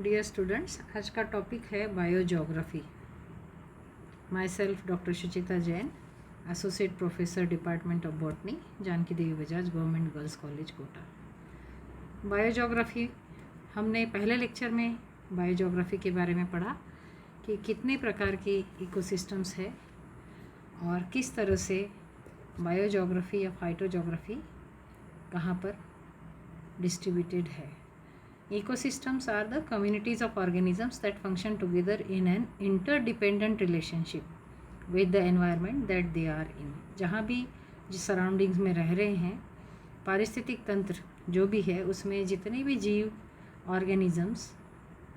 Dear students, आज का topic है biogeography. My self doctor Shuchita Jain, associate professor department of botany, Janki Devi Bajaj government girls college Kota. Biogeography हमने पहले lecture में बायोजोग्राफी के बारे में पढ़ा कि कितने प्रकार के इकोसिस्टम्स है और किस तरह से बायोजोग्राफी या फाइटोजोग्राफी कहाँ पर डिस्ट्रीब्यूटेड है। Ecosystems are the communities of organisms that function together in an interdependent relationship with the environment that they are in। जहाँ भी जिस सराउंडिंग्स में रह रहे हैं, पारिस्थितिक तंत्र जो भी है उसमें जितने भी जीव organisms,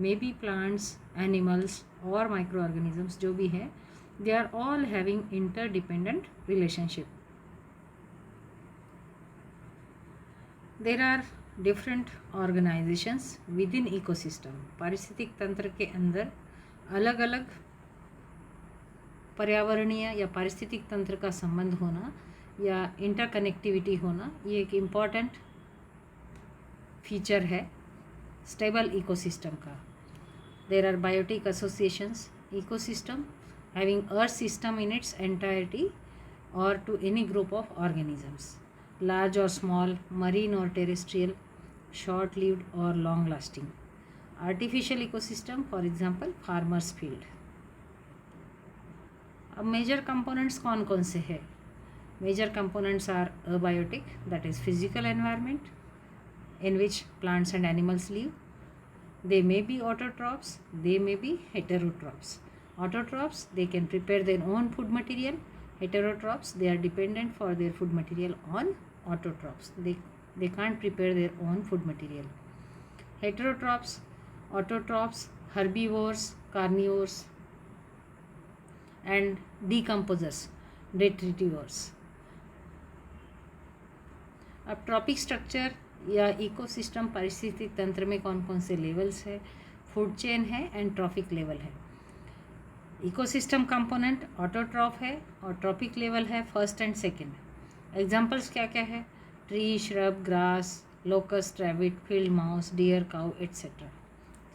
may be plants, animals और माइक्रो ऑर्गेनिजम्स जो भी है, they are all having interdependent relationship. There are different organisations within ecosystem. पारिस्थितिक तंत्र के अंदर अलग अलग पर्यावरणीय या पारिस्थितिक तंत्र का संबंध होना या इंटरकनेक्टिविटी होना, ये एक इम्पॉर्टेंट फीचर है स्टेबल इकोसिस्टम का। There are biotic associations ecosystem having earth system in its entirety और to any group of organisms, large or small, marine or terrestrial, short-lived or long-lasting। artificial ecosystem, for example farmers field। अब major components कौन कौन से हैं? Major components are abiotic, that is physical environment in which plants and animals live। they may be autotrophs, they may be heterotrophs। autotrophs, they can prepare their own food material। heterotrophs, they are dependent for their food material on autotrophs। they can't prepare their own food material। heterotrophs, autotrophs, herbivores, carnivores and decomposers, detritivores। अब tropic structure या ecosystem पारिस्थितिक तंत्र में कौन कौन से levels है? Food chain है एंड ट्रॉपिक लेवल है। इकोसिस्टम कंपोनेंट ऑटोट्रॉफ है और ट्रॉपिक लेवल है फर्स्ट एंड सेकंड। एग्जांपल्स क्या क्या है? Tree, shrub, grass, locust, rabbit, field mouse, deer, cow, etc।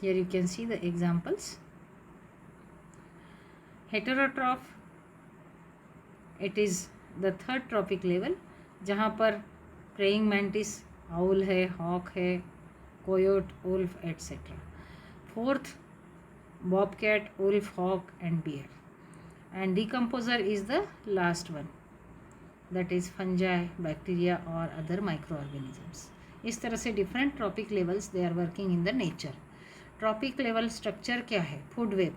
here you can see the examples। heterotroph, it is the third trophic level जहाँ पर praying mantis, owl है, hawk है, coyote, wolf, etc। fourth, bobcat, wolf, hawk and bear। and decomposer is the last one, that is fungi, bacteria और other microorganisms। इस तरह से different trophic levels they are working in the nature. Trophic level structure क्या है? Food web.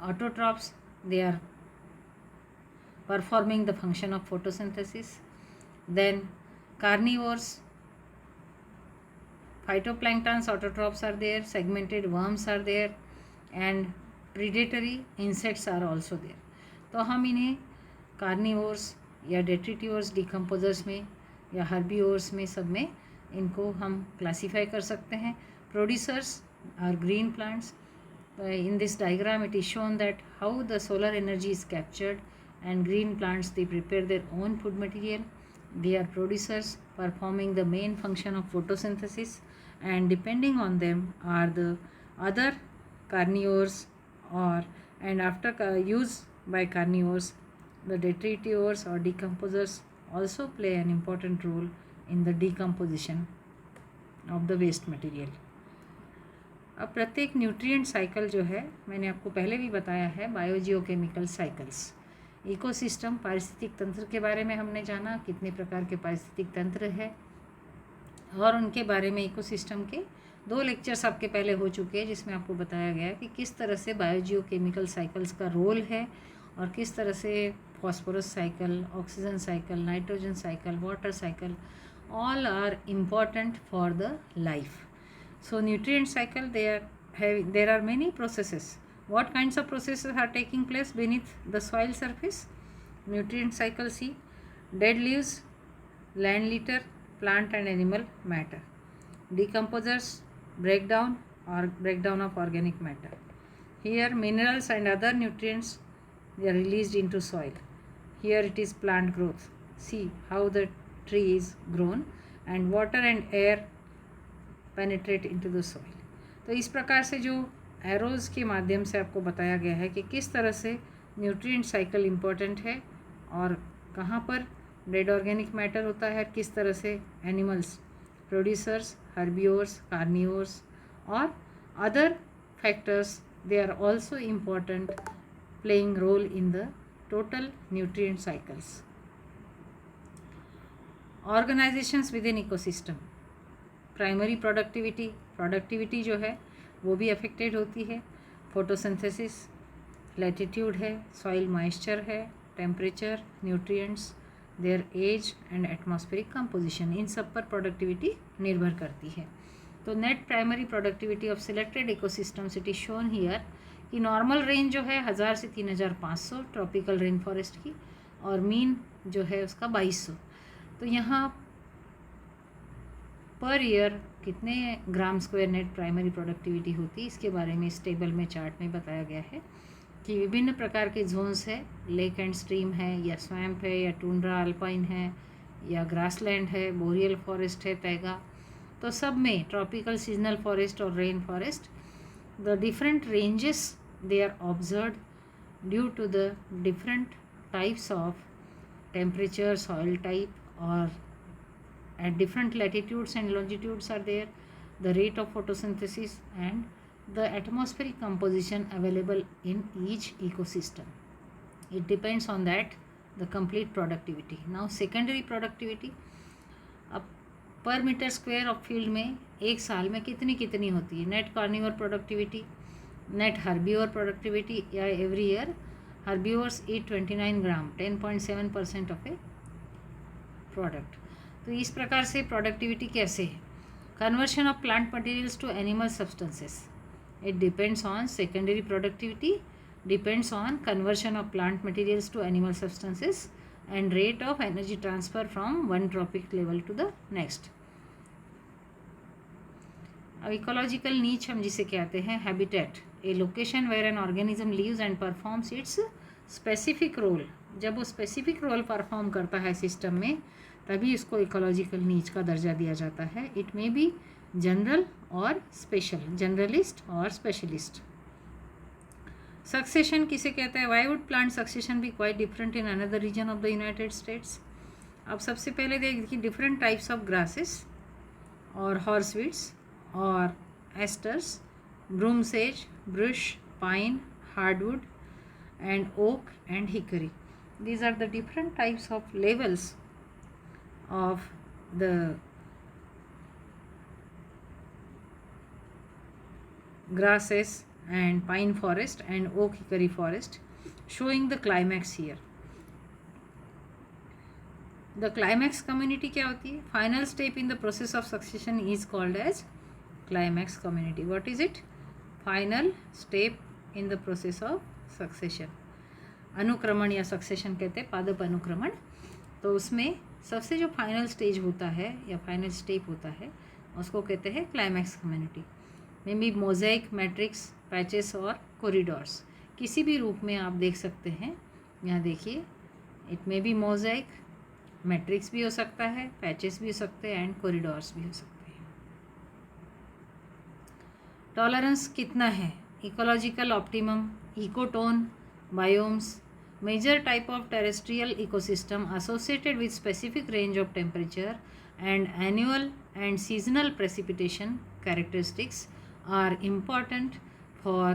Autotrophs, they are performing the function of photosynthesis. Then carnivores, phytoplanktons, autotrophs are there, segmented worms are there and predatory insects are also there। तो हम इन्हें carnivores या डेट्रिटिवर्स, decomposers में या herbivores में, सब में इनको हम क्लासीफाई कर सकते हैं। Producers are green plants. In this diagram it is shown that how the solar energy is captured and green plants, they prepare their own food material। they are producers performing the main function of photosynthesis and depending on them are the other carnivores or and after use by carnivores, the detritivores or decomposers also play an important role in the decomposition of the waste material। अब प्रत्येक nutrient cycle जो है, मैंने आपको पहले भी बताया है, बायोजियोकेमिकल साइकिल्स। इकोसिस्टम पारिस्थितिक तंत्र के बारे में हमने जाना, कितने प्रकार के पारिस्थितिक तंत्र है और उनके बारे में इकोसिस्टम के 2 लेक्चर्स आपके पहले हो चुके हैं जिसमें आपको बताया गया कि किस तरह से बायोजियोकेमिकल साइकिल्स का रोल है और किस तरह से phosphorus cycle, oxygen cycle, nitrogen cycle, water cycle, all are important for the life। so nutrient cycle, there are many processes। what kinds of processes are taking place beneath the soil surface? nutrient cycle, see, dead leaves, land litter, plant and animal matter। decomposers, breakdown of organic matter। here minerals and other nutrients, they are released into soil। here it is plant growth, see how the tree is grown and water and air penetrate into the soil। तो इस प्रकार से जो arrows के माध्यम से आपको बताया गया है कि किस तरह से न्यूट्रिएंट साइकिल इम्पोर्टेंट है और कहाँ पर डेड ऑर्गेनिक मैटर होता है, किस तरह से एनिमल्स प्रोड्यूसर्स, हर्बियोर्स, कार्निवोर्स और other factors they are also important playing role in the total nutrient cycles. Organizations within ecosystem, primary productivity जो है वो भी अफेक्टेड होती है, फोटोसिंथेसिस, लैटिट्यूड है, सॉइल मॉइस्चर है, temperature, nutrients, their age and atmospheric composition, इन सब पर प्रोडक्टिविटी निर्भर करती है. तो net primary productivity of selected ecosystems it is shown here कि नॉर्मल रेंज जो है 1000 से 3500 ट्रॉपिकल रेन फॉरेस्ट की, और मीन जो है उसका 2200. तो यहाँ पर ईयर कितने ग्राम स्क्वायर नेट प्राइमरी प्रोडक्टिविटी होती है इसके बारे में इस टेबल में चार्ट में बताया गया है कि विभिन्न प्रकार के जोन्स है, लेक एंड स्ट्रीम है, या स्वैम्प है, या टूंड्रा अल्पाइन है, या ग्रासलैंड है, बोरियल फॉरेस्ट है, तैगा. तो सब में ट्रॉपिकल, सीजनल फॉरेस्ट और rain forest, the different ranges they are observed due to the different types of temperature, soil type, और at different latitudes and longitudes are there, the rate of photosynthesis and the atmospheric composition available in each ecosystem. It depends on that the complete productivity. Now secondary productivity, अब पर metre square of field में एक साल में कितनी होती है. Net carnivore productivity, net herbivore productivity, या every year herbivores eat 29 gram 10.7% of a product. तो इस प्रकार से प्रोडक्टिविटी कैसे है. Conversion of plant materials to animal substances, it depends on secondary productivity, depends on conversion of plant materials to animal substances and rate of energy transfer from one trophic level to the next. अब ecological niche हम जिसे कहते हैं, habitat, A location where an organism lives and performs its specific role. जब वो specific role perform करता है system में तभी इसको इकोलॉजिकल नीच का दर्जा दिया जाता है. इट मे बी जनरल और स्पेशल, जनरलिस्ट और स्पेशलिस्ट. सक्सेशन किसे कहते हैं. Why would plant succession be quite different in another region of the United States. अब सबसे पहले देखिए डिफरेंट टाइप्स ऑफ ग्रासेस और हॉर्सवीड्स और एस्टर्स, ब्रूम सेज, brush, pine, hardwood and oak and hickory. These are the different types of levels of the grasses and pine forest and oak hickory forest, showing the climax here. The climax community क्या होती है. Final step in the process of succession is called as climax community. What is it? Final step in the process of succession. अनुक्रमण या succession कहते हैं, पादप अनुक्रमण. तो उसमें सबसे जो फाइनल स्टेज होता है या फाइनल स्टेप होता है उसको कहते हैं क्लाइमैक्स कम्युनिटी. में भी मोज़ेक, मैट्रिक्स, पैचेस और कॉरिडोर्स किसी भी रूप में आप देख सकते हैं. यहाँ देखिए, इट में भी मोज़ेक, मैट्रिक्स भी हो सकता है, पैचेस भी हो सकते हैं एंड कॉरिडोर्स भी हो सकते हैं. टॉलरेंस कितना है. Ecological optimum, ecotone, biomes, major type of terrestrial ecosystem associated with specific range of temperature and annual and seasonal precipitation characteristics are important for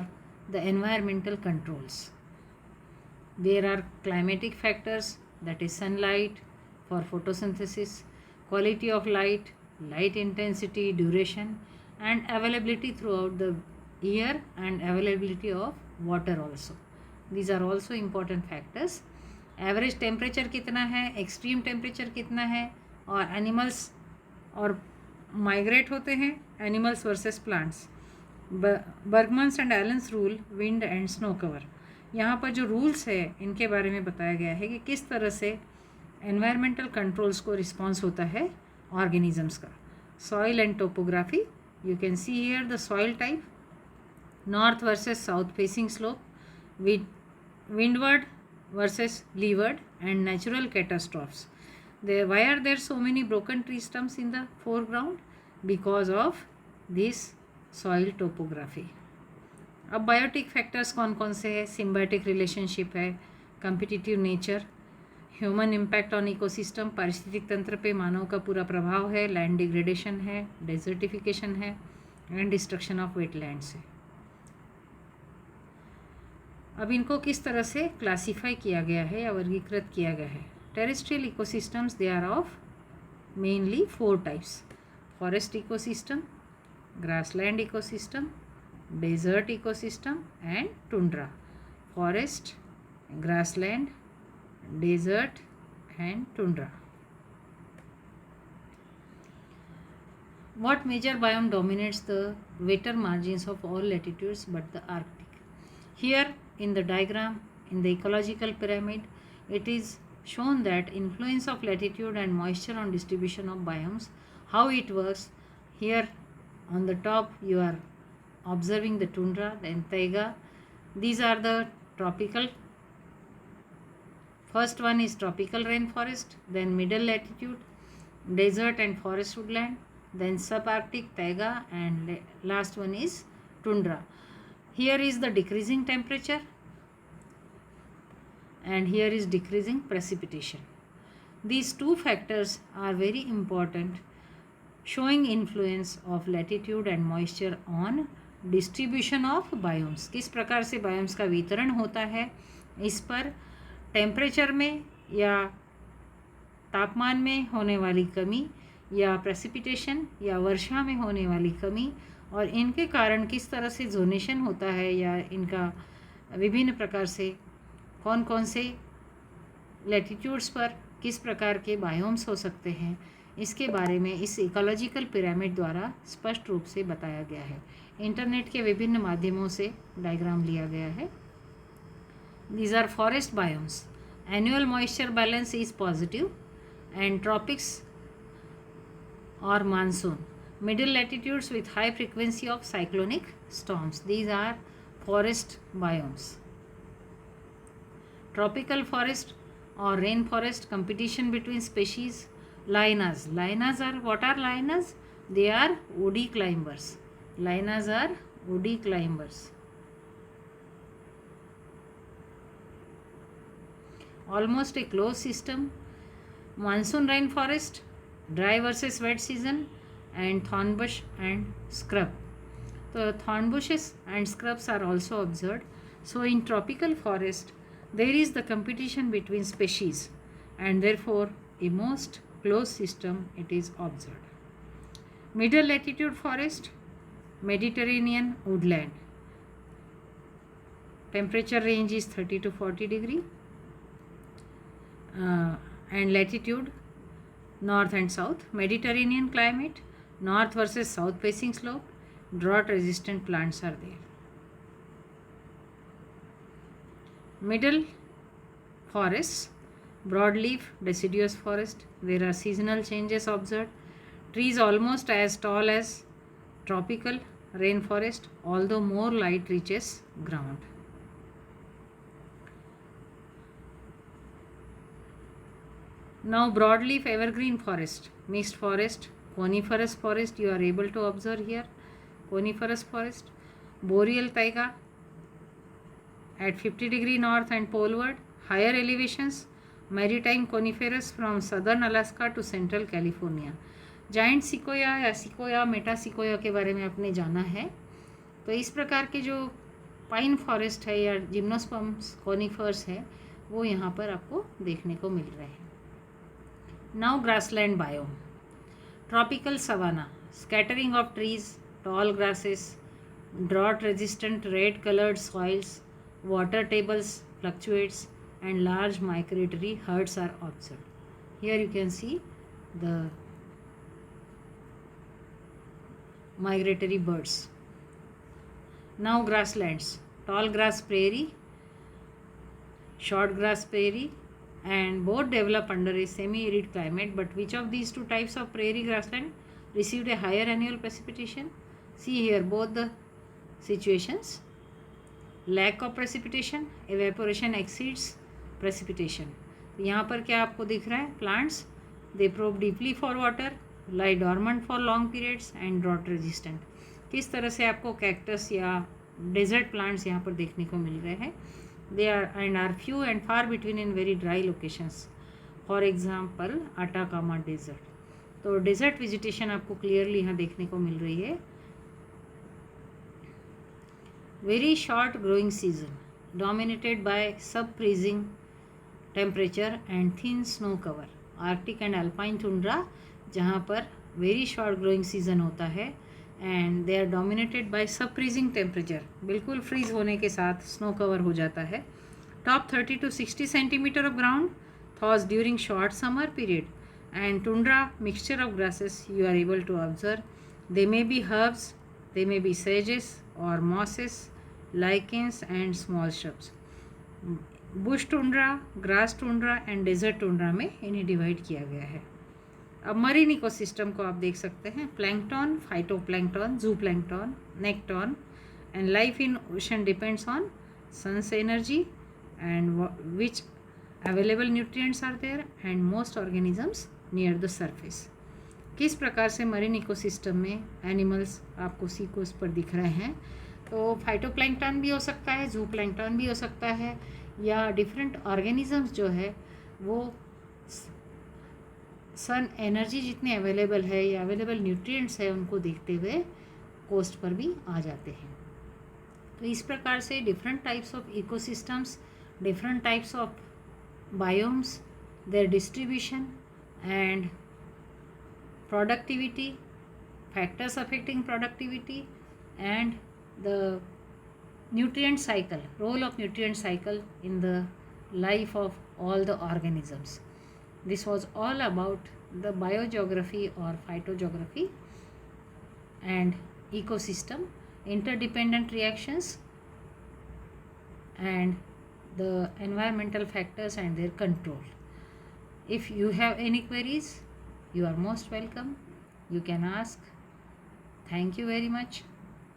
the environmental controls. There are climatic factors, that is sunlight for photosynthesis, quality of light, light intensity, duration and availability throughout the year and availability of water also. These are also important factors. Average temperature कितना है, extreme temperature कितना है, और animals और migrate होते हैं, animals versus plants. Bergmann's and Allen's rule, wind and snow cover. यहाँ पर जो रूल्स है इनके बारे में बताया गया है कि किस तरह से एनवायरमेंटल कंट्रोल्स को रिस्पॉन्स होता है ऑर्गेनिजम्स का. Soil and topography, you can see here the soil type, north versus south facing slope, windward versus leeward, and natural catastrophes. Why are there so many broken tree stumps in the foreground? Because of this soil topography. अब biotic factors कौन कौन से हैं? Symbiotic relationship है, competitive nature, human impact on ecosystem, पारिस्थितिक तंत्र पे मानव का पूरा प्रभाव है, लैंड डिग्रेडेशन है, डेजर्टिफिकेशन है एंड डिस्ट्रक्शन ऑफ वेटलैंड्स है। अब इनको किस तरह से क्लासीफाई किया गया है या वर्गीकृत किया गया है? Terrestrial ecosystems they are of mainly 4 types: forest ecosystem, grassland ecosystem, desert ecosystem and tundra. Forest, grassland, desert and tundra. What major biome dominates the wetter margins of all latitudes but the Arctic? Here in the diagram, in the ecological pyramid, it is shown that influence of latitude and moisture on distribution of biomes, how it works. Here on the top you are observing the tundra, then taiga. These are the tropical. First one is tropical rainforest, then middle latitude, desert and forest woodland, then subarctic taiga, and last one is tundra. Here is the decreasing temperature and here is decreasing precipitation. These two factors are very important, showing influence of latitude and moisture on distribution of biomes. किस प्रकार से biomes का वितरण होता है, इस पर temperature में या तापमान में होने वाली कमी या प्रेसिपिटेशन या वर्षा में होने वाली कमी और इनके कारण किस तरह से जोनेशन होता है या इनका विभिन्न प्रकार से कौन कौन से लैटिट्यूड्स पर किस प्रकार के बायोम्स हो सकते हैं, इसके बारे में इस इकोलॉजिकल पिरामिड द्वारा स्पष्ट रूप से बताया गया है। इंटरनेट के विभिन्न माध्यमों से डायग्राम लिया गया है। These are forest biomes. Annual moisture balance is positive and tropics और monsoon. Middle latitudes with high frequency of cyclonic storms, these are forest biomes. Tropical forest or rainforest, competition between species. Lianas. Lianas are, what are lianas? They are woody climbers. Lianas are woody climbers. Almost a closed system. Monsoon rainforest, dry versus wet season, and thornbush and scrub. So thornbushes and scrubs are also observed. So in tropical forest there is the competition between species and therefore a most closed system it is observed. Middle latitude forest, Mediterranean woodland. Temperature range is 30 to 40 degree and latitude north and south. Mediterranean climate, north versus south facing slope, drought resistant plants are there. Middle forests, broadleaf deciduous forest, there are seasonal changes observed. Trees almost as tall as tropical rainforest, although more light reaches ground. Now broadleaf evergreen forest, mixed forest, coniferous forest you are able to observe here. Coniferous forest, boreal taiga at 50 degree north and poleward, higher elevations, maritime coniferous from southern Alaska to central California. Giant sequoia या sequoia Meta sequoia के बारे में आपने जाना है। तो इस प्रकार के जो पाइन फॉरेस्ट है या जिम्नोस्पर्म्स कॉनिफर्स है वो यहाँ पर आपको देखने को मिल रहे हैं। Now grassland biome, tropical savanna, scattering of trees, tall grasses, drought resistant red coloured soils, water tables fluctuates and large migratory herds are observed. Here you can see the migratory birds. Now grasslands, tall grass prairie, short grass prairie, and both develop under a semi-arid climate. But which of these two types of prairie grassland received a higher annual precipitation? See here both the situations. Lack of precipitation, evaporation exceeds precipitation. तो यहाँ पर क्या आपको दिख रहा है? Plants they probe deeply for water, lie dormant for long periods and drought resistant. किस तरह से आपको कैक्टस या डेजर्ट प्लांट्स यहाँ पर देखने को मिल रहे हैं. They are few and far between in very dry locations, for example Atacama desert. तो डेजर्ट वेजिटेशन आपको क्लियरली यहाँ देखने को मिल रही है. Very short growing season dominated by sub freezing temperature and thin snow cover. Arctic and alpine tundra जहाँ पर वेरी शॉर्ट ग्रोइंग सीजन होता है and they are dominated by sub freezing temperature, बिल्कुल फ्रीज होने के साथ स्नो कवर हो जाता है. Top 30 to 60 centimetre of ground thaws during short summer period, and tundra mixture of grasses you are able to observe. They may be herbs, they may be sages or mosses, lichens and small shrubs. Bush tundra, grass tundra and desert tundra में इन्हें divide किया गया है. अब marine ecosystem को आप देख सकते हैं. Plankton, phytoplankton, जूप्लैंक्टन, nekton and life in ocean depends on sun's energy and which available nutrients are there and most organisms near the surface. किस प्रकार से मरीन इकोसिस्टम में एनिमल्स आपको सी कोस्ट पर दिख रहे हैं. तो फाइटोप्लैंक्टन भी हो सकता है, जू प्लैंक्टन भी हो सकता है, या डिफरेंट ऑर्गेनिजम्स जो है वो सन एनर्जी जितने अवेलेबल है या अवेलेबल न्यूट्रिएंट्स है उनको देखते हुए कोस्ट पर भी आ जाते हैं. तो इस प्रकार से different types of ecosystems, different types of biomes, their distribution and productivity, factors affecting productivity and the nutrient cycle, role of nutrient cycle in the life of all the organisms. This was all about the biogeography or phytogeography and ecosystem, interdependent reactions and the environmental factors and their control. If you have any queries, you are most welcome. You can ask. Thank you very much.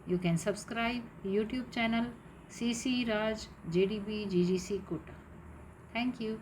You can subscribe YouTube channel CC Raj JDB GGC Kota. Thank you.